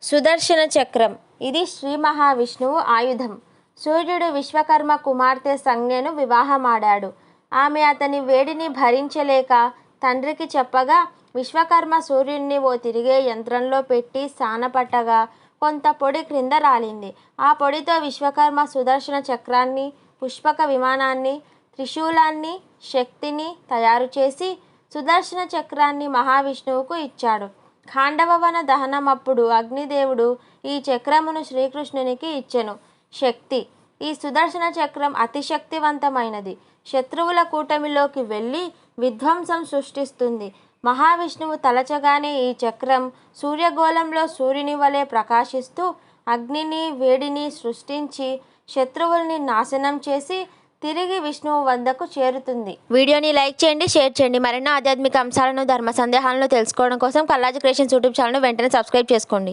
సుదర్శన చక్రం ఇది శ్రీ మహావిష్ణువు ఆయుధం. సూర్యుడు విశ్వకర్మ కుమార్తె సంజ్ఞను వివాహమాడాడు. ఆమె అతని వేడిని భరించలేక తండ్రికి చెప్పగా విశ్వకర్మ సూర్యుడిని ఓ తిరిగే యంత్రంలో పెట్టి సానపట్టగా కొంత పొడి క్రింద రాలింది. ఆ పొడితో విశ్వకర్మ సుదర్శన చక్రాన్ని, పుష్పక విమానాన్ని, త్రిశూలాన్ని, శక్తిని తయారు చేసి సుదర్శన చక్రాన్ని మహావిష్ణువుకు ఇచ్చాడు. ఖాండవవన దహనమప్పుడు అగ్నిదేవుడు ఈ చక్రమును శ్రీకృష్ణునికి ఇచ్చెను. శక్తి ఈ సుదర్శన చక్రం అతి శక్తివంతమైనది. శత్రువుల కూటమిలోకి వెళ్ళి విధ్వంసం సృష్టిస్తుంది. మహావిష్ణువు తలచగానే ఈ చక్రం సూర్యగోళంలో సూర్యుని వలె ప్రకాశిస్తూ అగ్నిని, వేడిని సృష్టించి శత్రువుల్ని నాశనం చేసి తిరిగి విష్ణువు వద్దకు చేరుతుంది. వీడియోని లైక్ చేయండి, షేర్ చేయండి. మరెన్నో ఆధ్యాత్మిక అంశాలను, ధర్మ సందేహాలను తెలుసుకోవడం కోసం కల్లాజీ క్రియేషన్స్ యూట్యూబ్ ఛానల్ను వెంటనే సబ్స్క్రైబ్ చేసుకోండి.